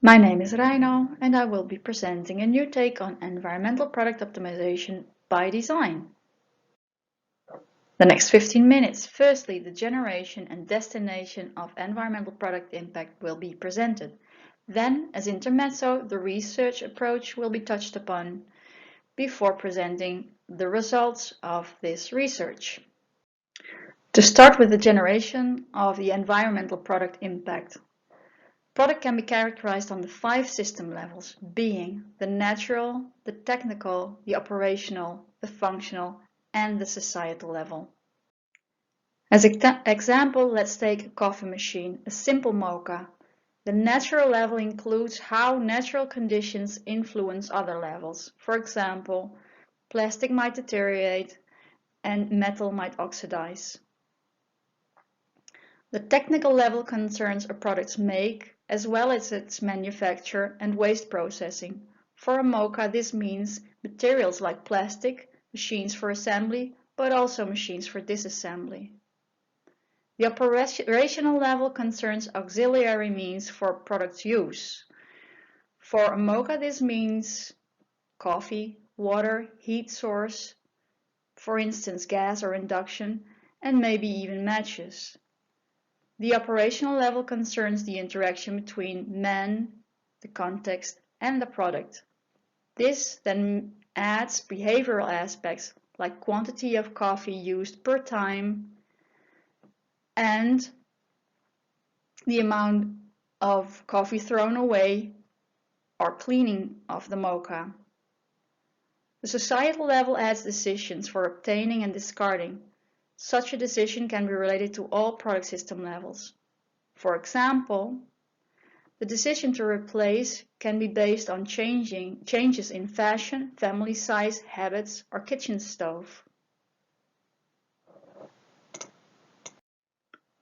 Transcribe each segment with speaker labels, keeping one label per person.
Speaker 1: My name is Reino and I will be presenting a new take on environmental product optimization by design. The next 15 minutes, firstly the generation and destination of environmental product impact will be presented. Then, as intermezzo, the research approach will be touched upon before presenting the results of this research. To start with the generation of the environmental product impact. Product can be characterized on the 5 system levels, being the natural, the technical, the operational, the functional, and the societal level. As an example, let's take a coffee machine, a simple mocha. The natural level includes how natural conditions influence other levels. For example, plastic might deteriorate and metal might oxidize. The technical level concerns a product's make, as well as its manufacture and waste processing. For a mocha, this means materials like plastic, machines for assembly, but also machines for disassembly. The operational level concerns auxiliary means for product's use. For a mocha, this means coffee, water, heat source, for instance gas or induction, and maybe even matches. The operational level concerns the interaction between man, the context, and the product. This then adds behavioral aspects like quantity of coffee used per time and the amount of coffee thrown away or cleaning of the mocha. The societal level adds decisions for obtaining and discarding. Such a decision can be related to all product system levels. For example, the decision to replace can be based on changes in fashion, family size, habits, or kitchen stove.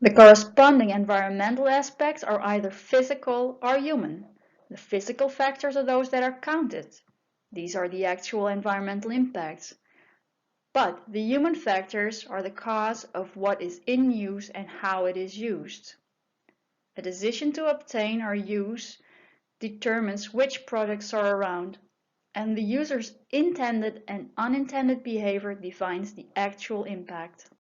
Speaker 1: The corresponding environmental aspects are either physical or human. The physical factors are those that are counted. These are the actual environmental impacts. But the human factors are the cause of what is in use and how it is used. A decision to obtain or use determines which products are around, and the user's intended and unintended behavior defines the actual impact.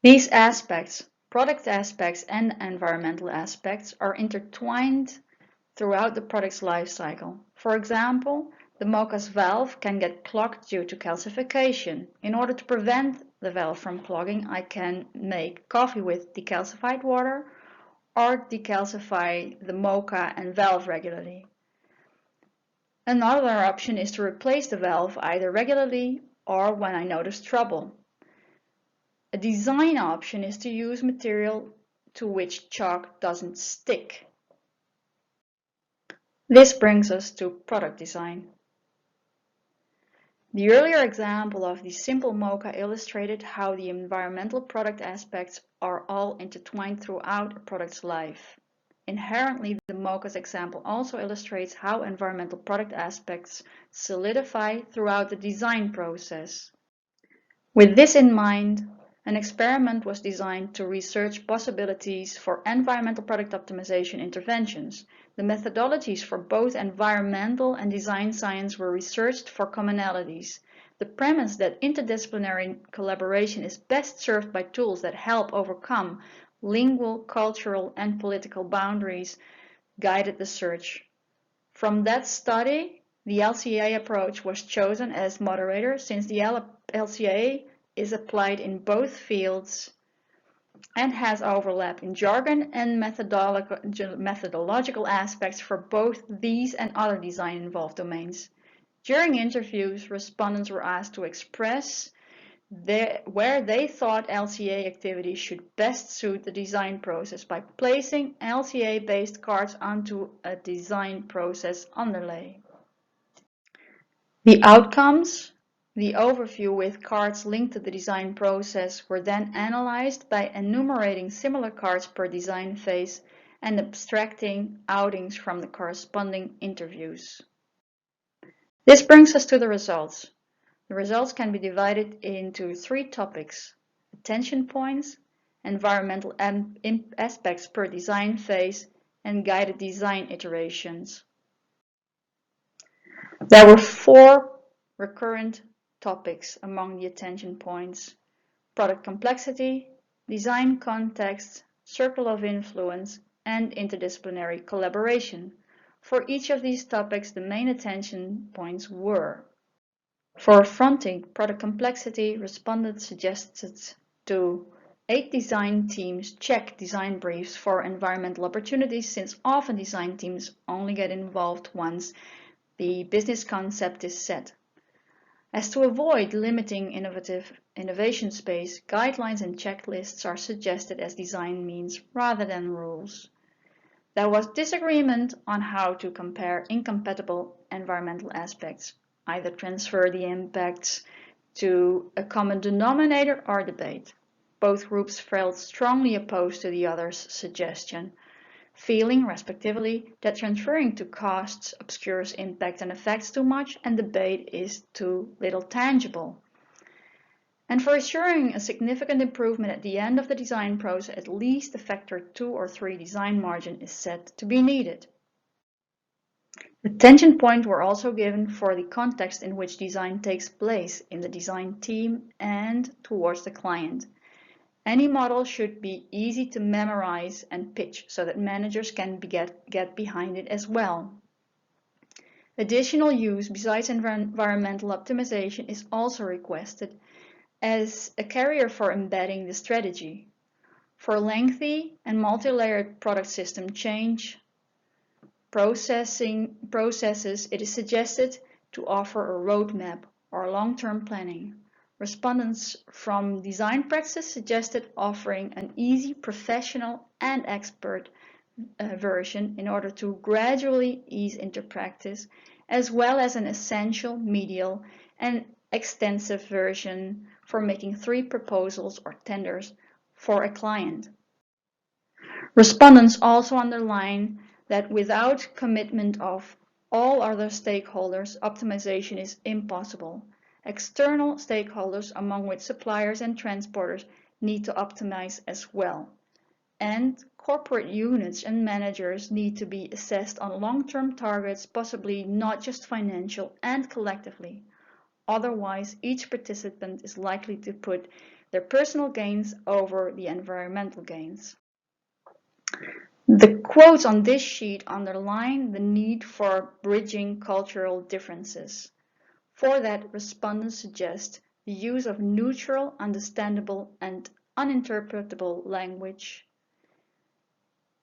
Speaker 1: These aspects, product aspects and environmental aspects, are intertwined throughout the product's life cycle. For example, the mocha's valve can get clogged due to calcification. In order to prevent the valve from clogging, I can make coffee with decalcified water or decalcify the mocha and valve regularly. Another option is to replace the valve either regularly or when I notice trouble. A design option is to use material to which chalk doesn't stick. This brings us to product design. The earlier example of the simple mocha illustrated how the environmental product aspects are all intertwined throughout a product's life. Inherently, the mocha's example also illustrates how environmental product aspects solidify throughout the design process. With this in mind, an experiment was designed to research possibilities for environmental product optimization interventions. The methodologies for both environmental and design science were researched for commonalities. The premise that interdisciplinary collaboration is best served by tools that help overcome lingual, cultural, and political boundaries guided the search. From that study, the LCA approach was chosen as moderator since the LCA is applied in both fields and has overlap in jargon and methodological aspects for both these and other design-involved domains. During interviews, respondents were asked to express where they thought LCA activities should best suit the design process by placing LCA-based cards onto a design process underlay. The outcomes, the overview with cards linked to the design process, were then analyzed by enumerating similar cards per design phase and abstracting outings from the corresponding interviews. This brings us to the results. The results can be divided into 3 topics: attention points, environmental aspects per design phase, and guided design iterations. There were 4 recurrent topics among the attention points: product complexity, design context, circle of influence, and interdisciplinary collaboration. For each of these topics, the main attention points were: for fronting product complexity, respondents suggested to 8 design teams check design briefs for environmental opportunities, since often design teams only get involved once the business concept is set. As to avoid limiting innovation space, guidelines and checklists are suggested as design means rather than rules. There was disagreement on how to compare incompatible environmental aspects, either transfer the impacts to a common denominator or debate. Both groups felt strongly opposed to the other's suggestion, feeling, respectively, that transferring to costs obscures impact and effects too much and debate is too little tangible. And for assuring a significant improvement at the end of the design process, at least a factor 2 or 3 design margin is said to be needed. Attention points were also given for the context in which design takes place in the design team and towards the client. Any model should be easy to memorize and pitch so that managers can get behind it as well. Additional use besides environmental optimization is also requested as a carrier for embedding the strategy. For lengthy and multi-layered product system change processes, it is suggested to offer a roadmap or long-term planning. Respondents from design practice suggested offering an easy, professional and expert version in order to gradually ease into practice, as well as an essential, medial and extensive version for making 3 proposals or tenders for a client. Respondents also underline that without commitment of all other stakeholders, optimization is impossible. External stakeholders, among which suppliers and transporters, need to optimize as well. And corporate units and managers need to be assessed on long-term targets, possibly not just financial, and collectively. Otherwise, each participant is likely to put their personal gains over the environmental gains. The quotes on this sheet underline the need for bridging cultural differences. For that, respondents suggest the use of neutral, understandable, and uninterpretable language,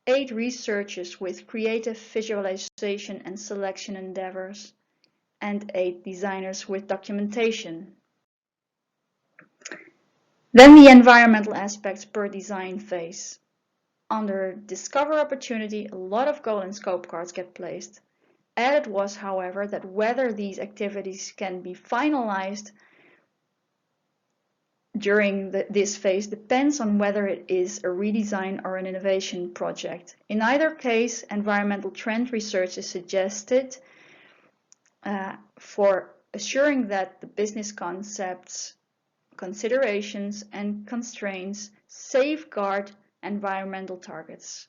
Speaker 1: 8 researchers with creative visualization and selection endeavors, and 8 designers with documentation. Then the environmental aspects per design phase. Under Discover Opportunity, a lot of goal and scope cards get placed. Added was, however, that whether these activities can be finalized during this phase depends on whether it is a redesign or an innovation project. In either case, environmental trend research is suggested for assuring that the business concepts, considerations, and constraints safeguard environmental targets.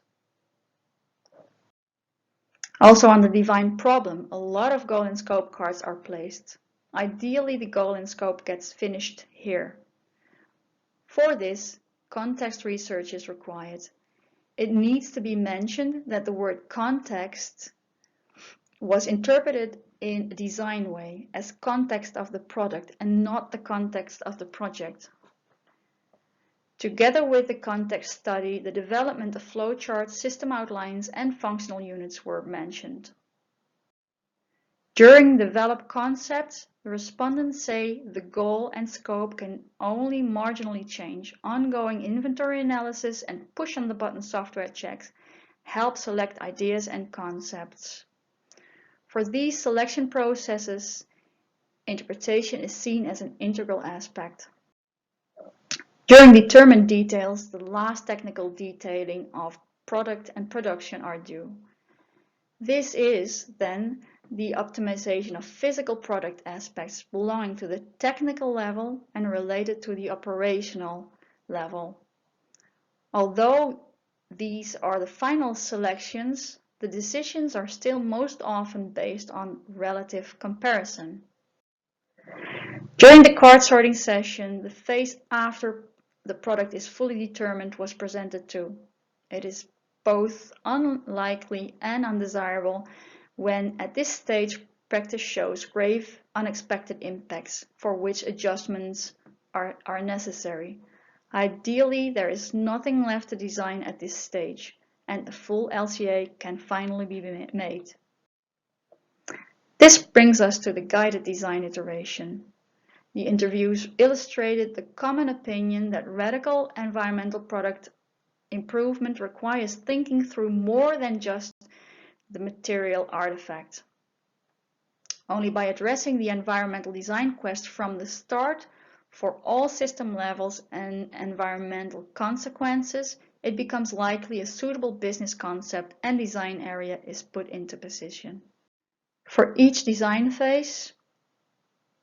Speaker 1: Also on the design problem, a lot of goal and scope cards are placed. Ideally, the goal and scope gets finished here. For this, context research is required. It needs to be mentioned that the word context was interpreted in a design way as context of the product and not the context of the project. Together with the context study, the development of flowcharts, system outlines, and functional units were mentioned. During developed concepts, the respondents say the goal and scope can only marginally change. Ongoing inventory analysis and push-on-the-button software checks help select ideas and concepts. For these selection processes, interpretation is seen as an integral aspect. During determined details, the last technical detailing of product and production are due. This is, then, the optimization of physical product aspects belonging to the technical level and related to the operational level. Although these are the final selections, the decisions are still most often based on relative comparison. During the card sorting session, the phase after the product is fully determined was presented too. It is both unlikely and undesirable when at this stage practice shows grave unexpected impacts for which adjustments are necessary. Ideally, there is nothing left to design at this stage, and a full LCA can finally be made. This brings us to the guided design iteration. The interviews illustrated the common opinion that radical environmental product improvement requires thinking through more than just the material artifact. Only by addressing the environmental design quest from the start for all system levels and environmental consequences, it becomes likely a suitable business concept and design area is put into position. For each design phase,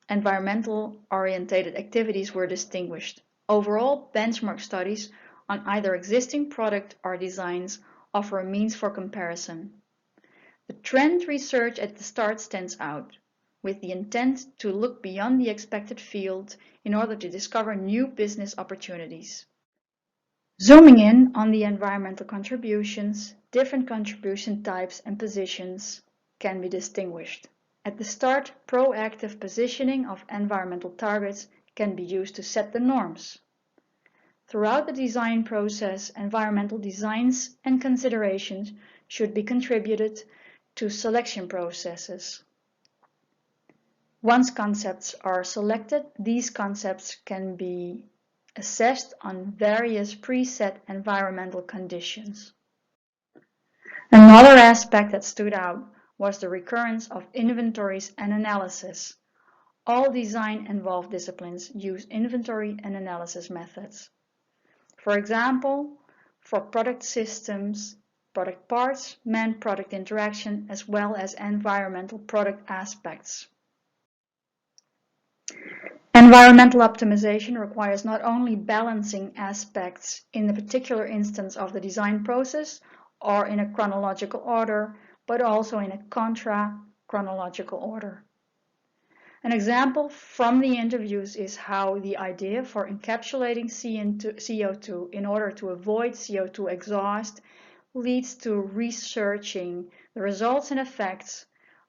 Speaker 1: environmental oriented activities were distinguished. Overall, benchmark studies on either existing product or designs offer a means for comparison. The trend research at the start stands out, with the intent to look beyond the expected field in order to discover new business opportunities. Zooming in on the environmental contributions, different contribution types and positions can be distinguished. At the start, proactive positioning of environmental targets can be used to set the norms. Throughout the design process, environmental designs and considerations should be contributed to selection processes. Once concepts are selected, these concepts can be assessed on various preset environmental conditions. Another aspect that stood out was the recurrence of inventories and analysis. All design-involved disciplines use inventory and analysis methods. For example, for product systems, product parts, man-product interaction, as well as environmental product aspects. Environmental optimization requires not only balancing aspects in the particular instance of the design process or in a chronological order, but also in a contra-chronological order. An example from the interviews is how the idea for encapsulating CO2 in order to avoid CO2 exhaust leads to researching the results and effects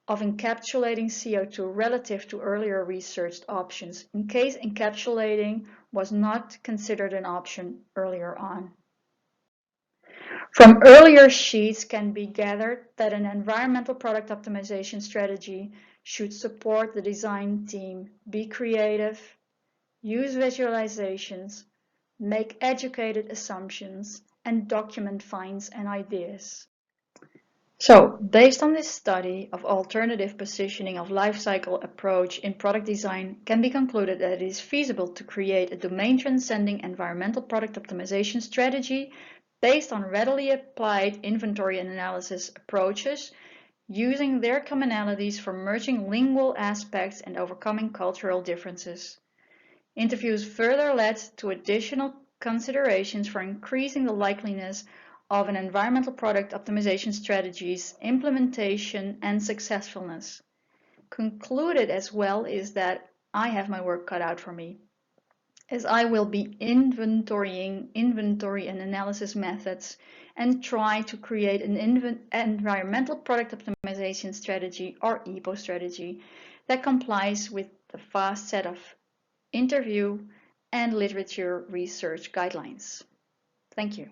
Speaker 1: of encapsulating CO2 relative to earlier researched options in case encapsulating was not considered an option earlier on. From earlier sheets can be gathered that an environmental product optimization strategy should support the design team be creative, use visualizations, make educated assumptions, and document finds and ideas. So, based on this study of alternative positioning of life cycle approach in product design, can be concluded that it is feasible to create a domain-transcending environmental product optimization strategy based on readily applied inventory and analysis approaches, using their commonalities for merging lingual aspects and overcoming cultural differences. Interviews further led to additional considerations for increasing the likeliness of an environmental product optimization strategy's implementation and successfulness. Concluded as well is that I have my work cut out for me, as I will be inventorying inventory and analysis methods and try to create an environmental product optimization strategy or EPO strategy that complies with the vast set of interview and literature research guidelines. Thank you.